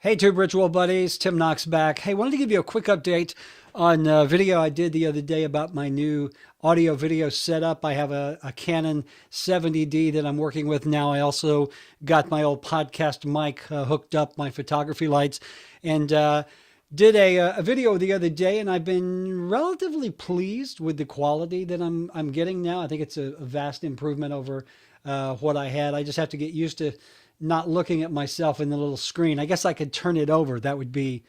Hey, Tube Ritual buddies, Tim Knox back. Hey, wanted to give you a quick update on a video I did the other day about my new audio video setup. I have a Canon 70D that I'm working with now. I also got my old podcast mic hooked up, my photography lights, and did a video the other day, and I've been relatively pleased with the quality that I'm getting now. I think it's a vast improvement over what I had. I just have to get used to not looking at myself in the little screen. I guess I could turn it over. That would be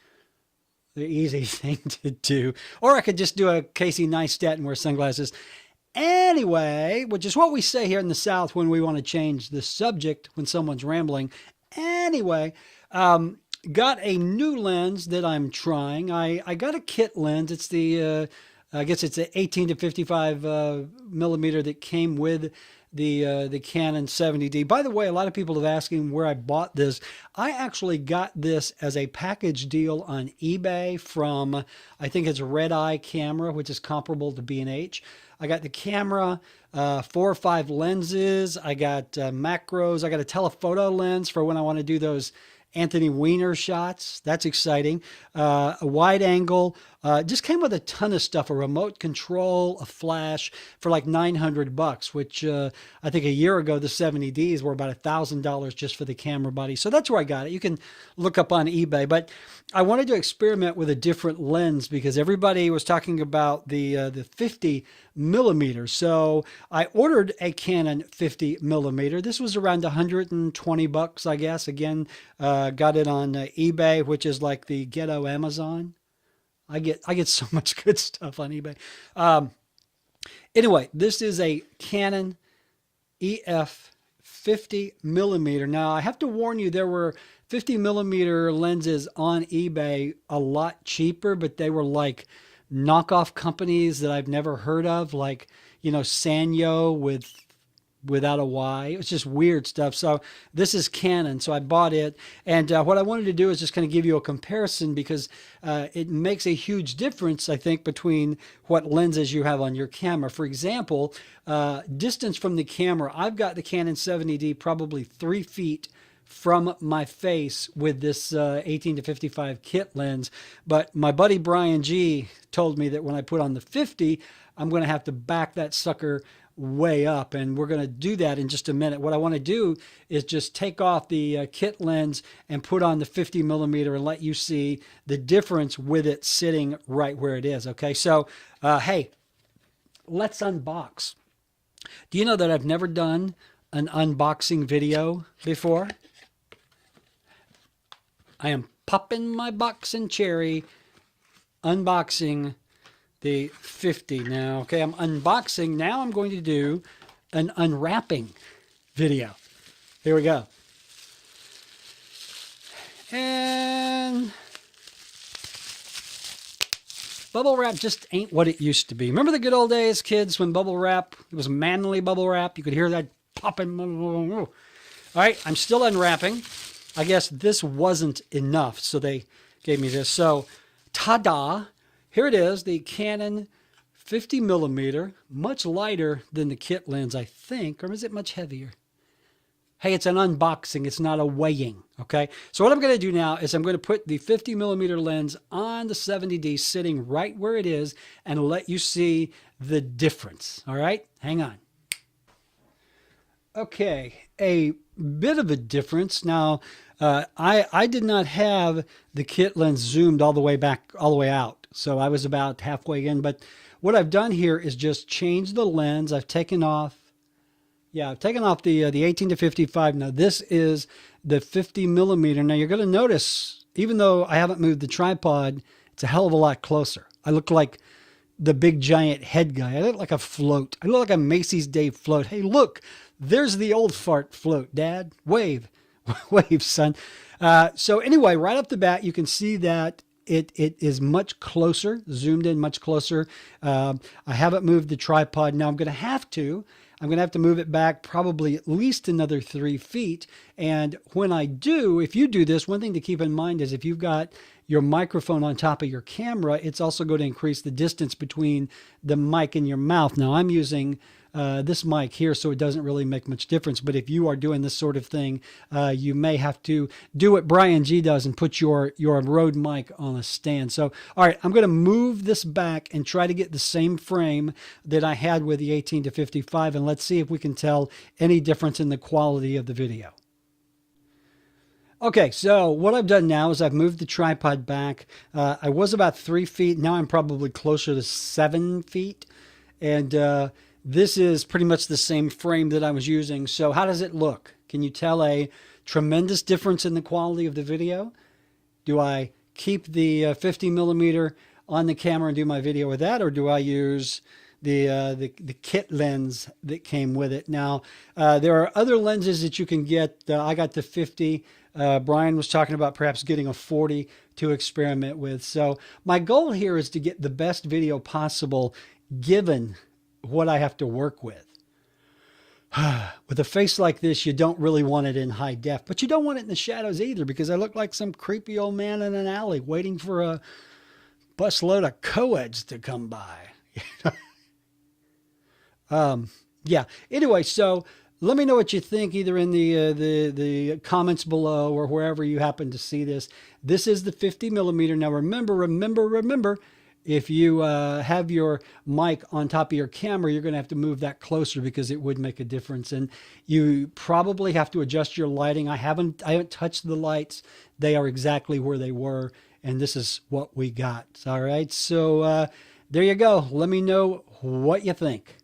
the easy thing to do. Or I could just do a Casey Neistat and wear sunglasses. Anyway, which is what we say here in the South when we want to change the subject when someone's rambling. Anyway, got a new lens that I'm trying. I got a kit lens. It's the, I guess it's an 18 to 55 millimeter that came with the Canon 70D. By the way, a lot of people have asking where I bought this. I actually got this as a package deal on eBay from, I think it's Red Eye Camera, which is comparable to B&H. I got the camera, 4 or 5 lenses. I got macros. I got a telephoto lens for when I want to do those Anthony Weiner shots. That's exciting. A wide angle. Just came with a ton of stuff, a remote control, a flash for like $900, which I think a year ago, the 70Ds were about $1,000 just for the camera body. So that's where I got it. You can look up on eBay, but I wanted to experiment with a different lens because everybody was talking about the 50 millimeter. So I ordered a Canon 50 millimeter. This was around $120, I guess. Again, got it on eBay, which is like the ghetto Amazon. I get so much good stuff on eBay. Anyway, this is a Canon EF 50 millimeter. Now, I have to warn you, there were 50 millimeter lenses on eBay a lot cheaper, but they were like knockoff companies that I've never heard of, like, you know, Sanyo without a Y. It was just weird stuff. So this is Canon. So I bought it. And what I wanted to do is just kind of give you a comparison because it makes a huge difference, I think, between what lenses you have on your camera. For example, distance from the camera, I've got the Canon 70D probably 3 feet from my face with this 18 to 55 kit lens. But my buddy Brian G told me that when I put on the 50, I'm going to have to back that sucker way up, and we're going to do that in just a minute. What I want to do is just take off the kit lens and put on the 50 millimeter and let you see the difference with it sitting right where it is. Okay, so hey, let's unbox. Do you know that I've never done an unboxing video before? I am popping my box and cherry, unboxing the 50 now. Okay, I'm unboxing. Now I'm going to do an unwrapping video. Here we go. And bubble wrap just ain't what it used to be. Remember the good old days, kids, when bubble wrap, it was manly bubble wrap. You could hear that popping. All right, I'm still unwrapping. I guess this wasn't enough, so they gave me this. So, ta-da. Here it is, the Canon 50 millimeter, much lighter than the kit lens, I think, or is it much heavier? Hey, it's an unboxing, it's not a weighing, okay? So what I'm going to do now is I'm going to put the 50 millimeter lens on the 70D sitting right where it is and let you see the difference, all right? Hang on. Okay, a bit of a difference. Now, I did not have the kit lens zoomed all the way back, all the way out. So I was about halfway in, but what I've done here is just change the lens. I've taken off, I've taken off the 18 to 55. Now this is the 50 millimeter. Now you're going to notice, even though I haven't moved the tripod, it's a hell of a lot closer. I look like the big giant head guy. I look like a float. I look like a Macy's Day float. Hey, look, there's the old fart float, Dad. Wave, wave, son. So anyway, right off the bat, you can see that it is much closer, zoomed in much closer. I haven't moved the tripod. Now I'm going to have to move it back probably at least another 3 feet. And when I do, if you do this, one thing to keep in mind is if you've got your microphone on top of your camera, it's also going to increase the distance between the mic and your mouth. Now I'm using this mic here, so it doesn't really make much difference. But if you are doing this sort of thing, you may have to do what Brian G does and put your Rode mic on a stand. So, all right, I'm going to move this back and try to get the same frame that I had with the 18 to 55, and let's see if we can tell any difference in the quality of the video. Okay, so what I've done now is I've moved the tripod back. I was about 3 feet. Now I'm probably closer to 7 feet. And this is pretty much the same frame that I was using. So how does it look? Can you tell a tremendous difference in the quality of the video? Do I keep the 50 millimeter on the camera and do my video with that? Or do I use the kit lens that came with it? Now, there are other lenses that you can get. I got the 50. Brian was talking about perhaps getting a 40 to experiment with. So my goal here is to get the best video possible given what I have to work with. With a face like this, you don't really want it in high def, but you don't want it in the shadows either, because I look like some creepy old man in an alley waiting for a busload of co-eds to come by. Yeah. Anyway, so let me know what you think either in the comments below or wherever you happen to see this. This is the 50 millimeter. Now remember, if you have your mic on top of your camera, you're going to have to move that closer because it would make a difference. And you probably have to adjust your lighting. I haven't touched the lights. They are exactly where they were. And this is what we got. All right. So there you go. Let me know what you think.